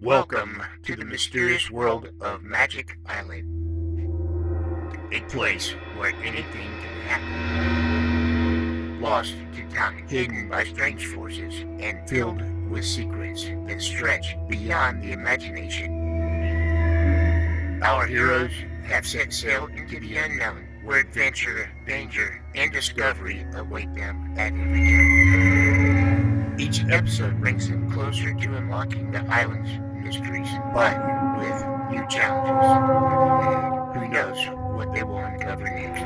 Welcome to the mysterious world of Magic Island, a place where anything can happen. Lost to time, hidden by strange forces, and filled with secrets that stretch beyond the imagination. Our heroes have set sail into the unknown, where adventure, danger, and discovery await them at every turn. Each episode brings them closer to unlocking the island's mysteries, but with new challenges. Who knows what they will uncover next?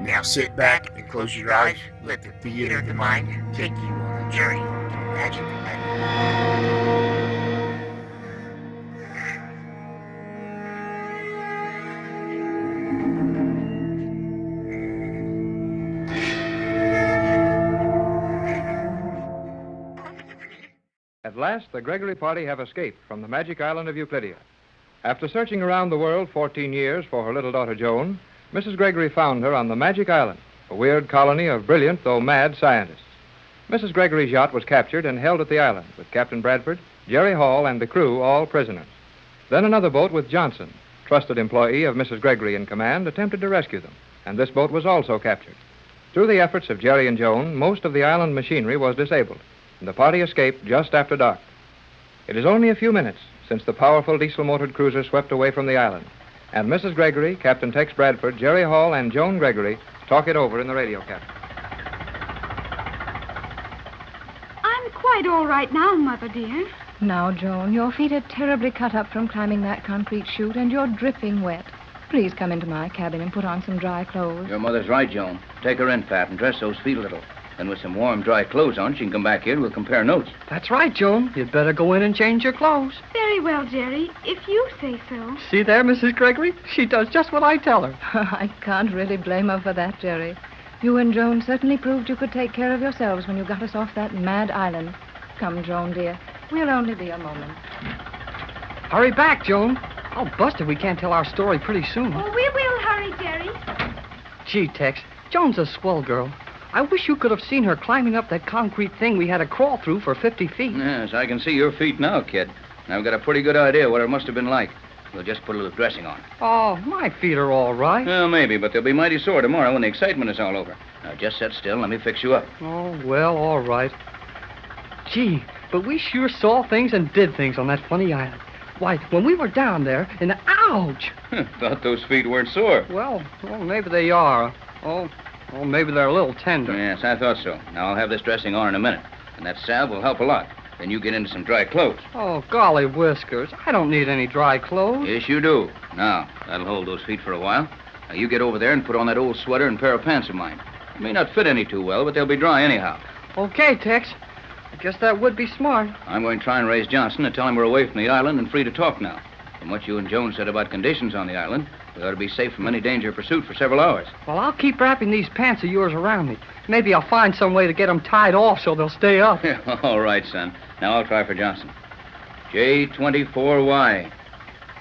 Now sit back and close your eyes. Let the theater of the mind take you on a journey to Magic Island. At last, the Gregory party have escaped from the magic island of Euclidia. After searching around the world 14 years for her little daughter Joan, Mrs. Gregory found her on the magic island, a weird colony of brilliant, though mad, scientists. Mrs. Gregory's yacht was captured and held at the island, with Captain Bradford, Jerry Hall, and the crew all prisoners. Then another boat with Johnson, trusted employee of Mrs. Gregory in command, attempted to rescue them, and this boat was also captured. Through the efforts of Jerry and Joan, most of the island machinery was disabled, and the party escaped just after dark. It is only a few minutes since the powerful diesel-motored cruiser swept away from the island, and Mrs. Gregory, Captain Tex Bradford, Jerry Hall, and Joan Gregory talk it over in the radio cabin. I'm quite all right now, Mother dear. Now, Joan, your feet are terribly cut up from climbing that concrete chute, and you're dripping wet. Please come into my cabin and put on some dry clothes. Your mother's right, Joan. Take her in, Pat, and dress those feet a little. Then with some warm, dry clothes on, she can come back here and we'll compare notes. That's right, Joan. You'd better go in and change your clothes. Very well, Jerry, if you say so. See there, Mrs. Gregory? She does just what I tell her. I can't really blame her for that, Jerry. You and Joan certainly proved you could take care of yourselves when you got us off that mad island. Come, Joan, dear. We'll only be a moment. Hurry back, Joan. I'll bust if we can't tell our story pretty soon. Oh, we will hurry, Jerry. Gee, Tex, Joan's a swell girl. I wish you could have seen her climbing up that concrete thing we had to crawl through for 50 feet. Yes, I can see your feet now, kid. And I've got a pretty good idea what it must have been like. We'll just put a little dressing on. Oh, my feet are all right. Well, maybe, but they'll be mighty sore tomorrow when the excitement is all over. Now, just sit still and let me fix you up. Oh, well, all right. Gee, but we sure saw things and did things on that funny island. Why, when we were down there, ouch! Thought those feet weren't sore. Well, maybe they are. Oh, maybe they're a little tender. Yes, I thought so. Now, I'll have this dressing on in a minute. And that salve will help a lot. Then you get into some dry clothes. Oh, golly whiskers. I don't need any dry clothes. Yes, you do. Now, that'll hold those feet for a while. Now, you get over there and put on that old sweater and pair of pants of mine. They may not fit any too well, but they'll be dry anyhow. Okay, Tex. I guess that would be smart. I'm going to try and raise Johnson and tell him we're away from the island and free to talk now. From what you and Joan said about conditions on the island, we ought to be safe from any danger of pursuit for several hours. Well, I'll keep wrapping these pants of yours around me. Maybe I'll find some way to get them tied off so they'll stay up. All right, son. Now I'll try for Johnson. J24Y.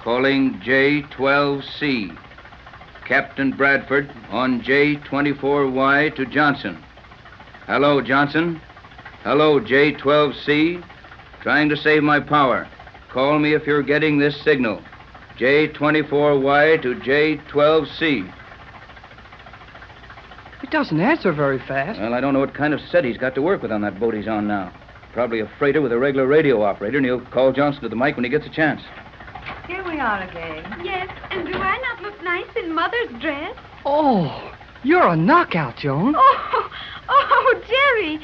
Calling J12C. Captain Bradford on J24Y to Johnson. Hello, Johnson. Hello, J12C. Trying to save my power. Call me if you're getting this signal. J24Y to J12C. He doesn't answer very fast. Well, I don't know what kind of set he's got to work with on that boat he's on now. Probably a freighter with a regular radio operator, and he'll call Johnson to the mic when he gets a chance. Here we are again. Yes, and do I not look nice in Mother's dress? Oh, you're a knockout, Joan. Oh, Jerry,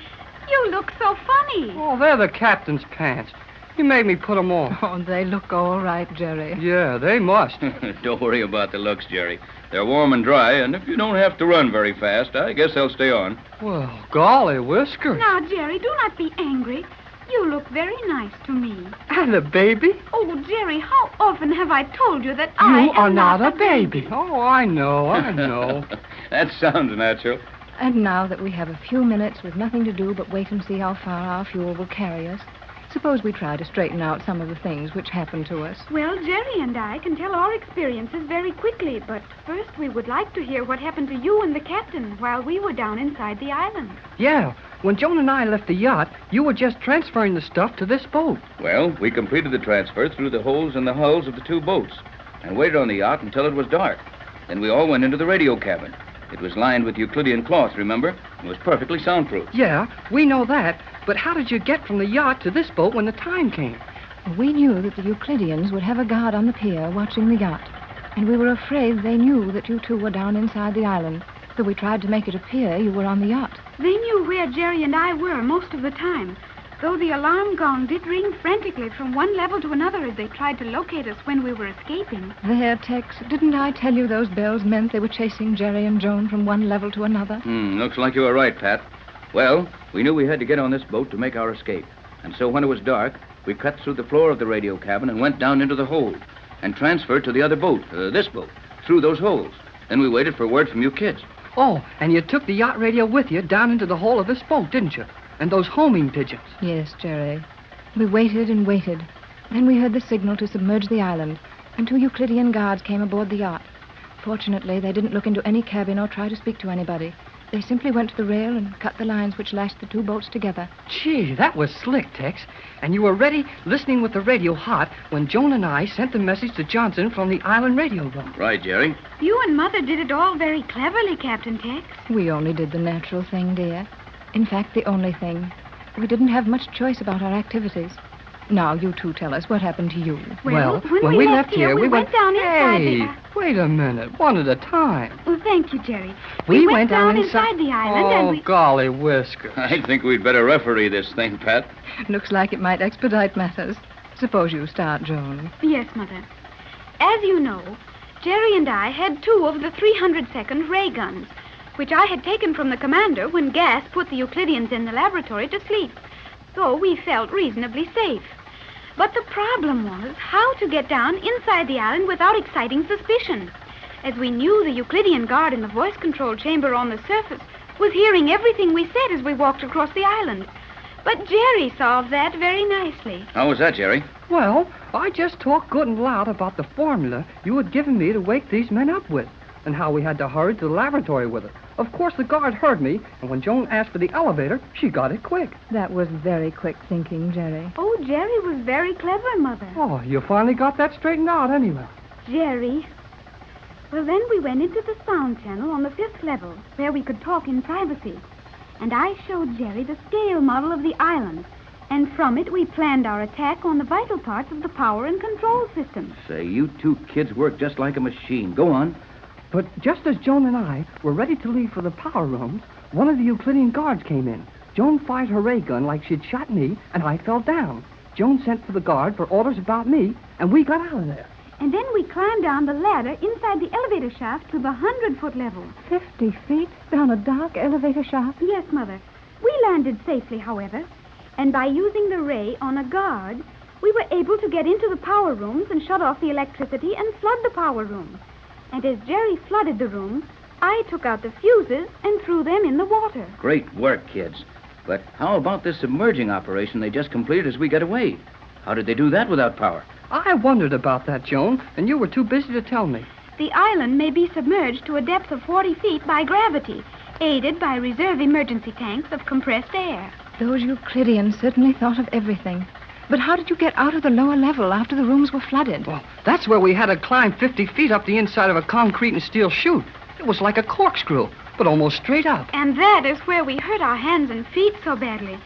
you look so funny. Oh, they're the captain's pants. He made me put them on. Oh, they look all right, Jerry. Yeah, they must. Don't worry about the looks, Jerry. They're warm and dry, and if you don't have to run very fast, I guess they'll stay on. Well, golly whiskers. Now, Jerry, do not be angry. You look very nice to me. And a baby? Oh, Jerry, how often have I told you that You I are am not a baby. Oh, I know. That sounds natural. And now that we have a few minutes with nothing to do but wait and see how far our fuel will carry us, Suppose we try to straighten out some of the things which happened to us. Well, Jerry and I can tell our experiences very quickly, but first we would like to hear what happened to you and the captain while we were down inside the island. Yeah, when Joan and I left the yacht, you were just transferring the stuff to this boat. Well, we completed the transfer through the holes in the hulls of the two boats and waited on the yacht until it was dark. Then we all went into the radio cabin. It was lined with Euclidean cloth, remember? It was perfectly soundproof. Yeah, we know that. But how did you get from the yacht to this boat when the time came? We knew that the Euclideans would have a guard on the pier watching the yacht. And we were afraid they knew that you two were down inside the island. So we tried to make it appear you were on the yacht. They knew where Jerry and I were most of the time, though the alarm gong did ring frantically from one level to another as they tried to locate us when we were escaping. There, Tex, didn't I tell you those bells meant they were chasing Jerry and Joan from one level to another? Looks like you were right, Pat. Well, we knew we had to get on this boat to make our escape. And so when it was dark, we cut through the floor of the radio cabin and went down into the hold and transferred to the other boat, this boat, through those holes. Then we waited for word from you kids. Oh, and you took the yacht radio with you down into the hull of this boat, didn't you? And those homing pigeons. Yes, Jerry. We waited and waited. Then we heard the signal to submerge the island, and 2 Euclidean guards came aboard the yacht. Fortunately, they didn't look into any cabin or try to speak to anybody. They simply went to the rail and cut the lines which lashed the 2 boats together. Gee, that was slick, Tex. And you were ready, listening with the radio hot, when Joan and I sent the message to Johnson from the island radio room. Right, Jerry. You and Mother did it all very cleverly, Captain Tex. We only did the natural thing, dear. In fact, the only thing. We didn't have much choice about our activities. Now, you two tell us what happened to you. Well, when we left here, we went down inside Hey, wait a minute. One at a time. Oh, thank you, Jerry. We went down inside the island oh, and we... golly whiskers. I think we'd better referee this thing, Pat. Looks like it might expedite matters. Suppose you start, Joan. Yes, Mother. As you know, Jerry and I had 2 of the 300-second ray guns, which I had taken from the commander when gas put the Euclideans in the laboratory to sleep. So we felt reasonably safe. But the problem was how to get down inside the island without exciting suspicion, as we knew the Euclidean guard in the voice control chamber on the surface was hearing everything we said as we walked across the island. But Jerry solved that very nicely. How was that, Jerry? Well, I just talked good and loud about the formula you had given me to wake these men up with, and how we had to hurry to the laboratory with it. Of course, the guard heard me, and when Joan asked for the elevator, she got it quick. That was very quick thinking, Jerry. Oh, Jerry was very clever, Mother. Oh, you finally got that straightened out anyway. Jerry. Well, then we went into the sound channel on the 5th level, where we could talk in privacy. And I showed Jerry the scale model of the island. And from it, we planned our attack on the vital parts of the power and control system. Say, you 2 kids work just like a machine. Go on. But just as Joan and I were ready to leave for the power rooms, one of the Euclidean guards came in. Joan fired her ray gun like she'd shot me, and I fell down. Joan sent for the guard for orders about me, and we got out of there. And then we climbed down the ladder inside the elevator shaft to the 100-foot level. 50 feet down a dark elevator shaft? Yes, Mother. We landed safely, however. And by using the ray on a guard, we were able to get into the power rooms and shut off the electricity and flood the power rooms. And as Jerry flooded the rooms, I took out the fuses and threw them in the water. Great work, kids. But how about this submerging operation they just completed as we got away? How did they do that without power? I wondered about that, Joan, and you were too busy to tell me. The island may be submerged to a depth of 40 feet by gravity, aided by reserve emergency tanks of compressed air. Those Euclideans certainly thought of everything. But how did you get out of the lower level after the rooms were flooded? Well, that's where we had to climb 50 feet up the inside of a concrete and steel chute. It was like a corkscrew, but almost straight up. And that is where we hurt our hands and feet so badly.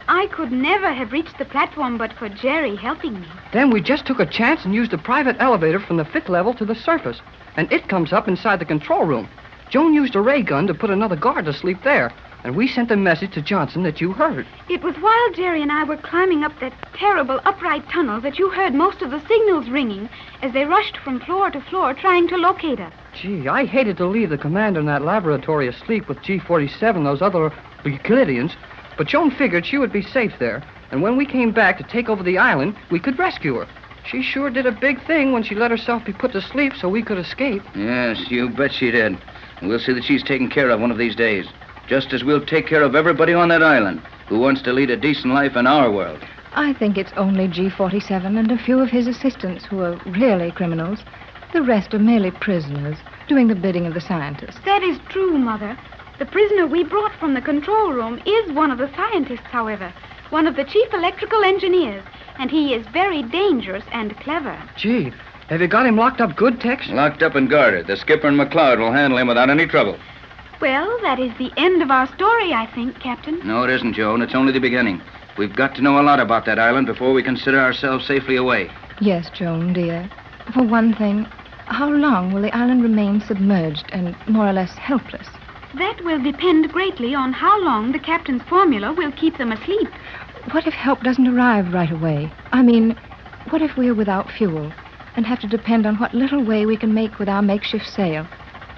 I could never have reached the platform but for Jerry helping me. Then we just took a chance and used a private elevator from the 5th level to the surface. And it comes up inside the control room. Joan used a ray gun to put another guard to sleep there. And we sent a message to Johnson that you heard. It was while Jerry and I were climbing up that terrible upright tunnel that you heard most of the signals ringing as they rushed from floor to floor trying to locate us. Gee, I hated to leave the commander in that laboratory asleep with G-47, those other Euclideans. But Joan figured she would be safe there. And when we came back to take over the island, we could rescue her. She sure did a big thing when she let herself be put to sleep so we could escape. Yes, you bet she did. And we'll see that she's taken care of one of these days. Just as we'll take care of everybody on that island who wants to lead a decent life in our world. I think it's only G47 and a few of his assistants who are really criminals. The rest are merely prisoners, doing the bidding of the scientists. That is true, Mother. The prisoner we brought from the control room is one of the scientists, however. One of the chief electrical engineers. And he is very dangerous and clever. Gee, have you got him locked up good, Tex? Locked up and guarded. The skipper and McLeod will handle him without any trouble. Well, that is the end of our story, I think, Captain. No, it isn't, Joan. It's only the beginning. We've got to know a lot about that island before we consider ourselves safely away. Yes, Joan, dear. For one thing, how long will the island remain submerged and more or less helpless? That will depend greatly on how long the captain's formula will keep them asleep. What if help doesn't arrive right away? I mean, what if we're without fuel and have to depend on what little way we can make with our makeshift sail?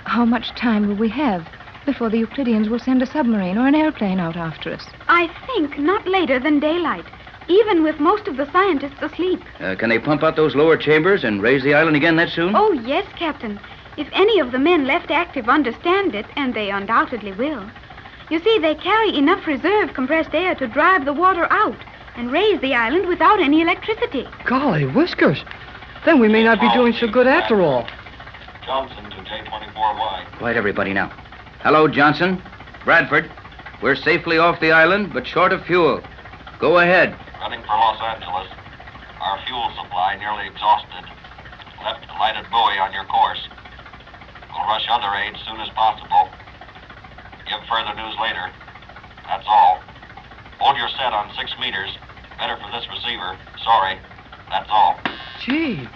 How much time will we have before the Euclideans will send a submarine or an airplane out after us? I think not later than daylight, even with most of the scientists asleep. Can they pump out those lower chambers and raise the island again that soon? Oh, yes, Captain. If any of the men left active understand it, and they undoubtedly will. You see, they carry enough reserve compressed air to drive the water out and raise the island without any electricity. Golly, whiskers. Then we may not be doing so good after all. Johnson to J24Y. Quiet, everybody, now. Hello, Johnson. Bradford. We're safely off the island, but short of fuel. Go ahead. Running for Los Angeles. Our fuel supply nearly exhausted. Left a lighted buoy on your course. We'll rush other aid as soon as possible. Give further news later. That's all. Hold your set on 6 meters. Better for this receiver. Sorry. That's all. Gee,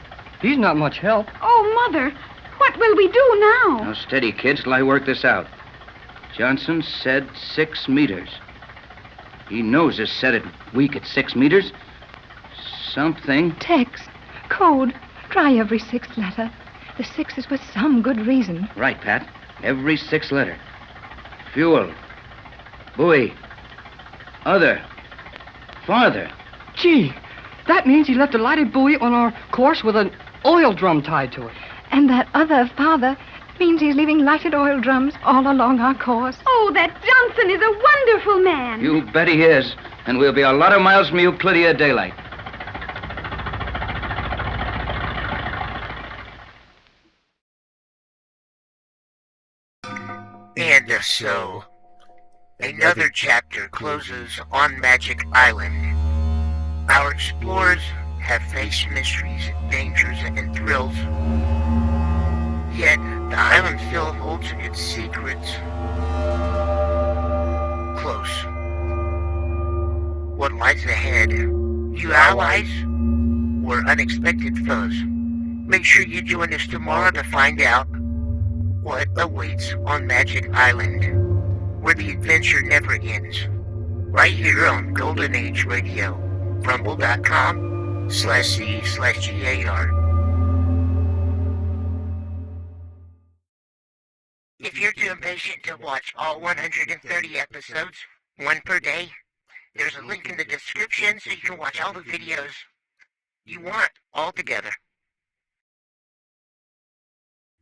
he's not much help. Oh, Mother, what will we do now? Now, steady, kids, till I work this out. Johnson said 6 meters. He knows it's set it weak at 6 meters. Something. Tex, code, try every sixth letter. The 6 is with some good reason. Right, Pat. Every 6th letter. Fuel. Buoy. Other. Farther. Gee, that means he left a lighted buoy on our course with an oil drum tied to it. And that other father means he's leaving lighted oil drums all along our course. Oh, that Johnson is a wonderful man. You bet he is. And we'll be a lot of miles from Euclidia at daylight. And so, another chapter closes on Magic Island. Our explorers have faced mysteries, dangers, and thrills. Yet, the island still holds its secrets close. What lies ahead? New allies or unexpected foes? Make sure you join us tomorrow to find out what awaits on Magic Island, where the adventure never ends. Right here on Golden Age Radio, rumble.com/C/GAR. If you're too impatient to watch all 130 episodes, one per day, there's a link in the description so you can watch all the videos you want all together.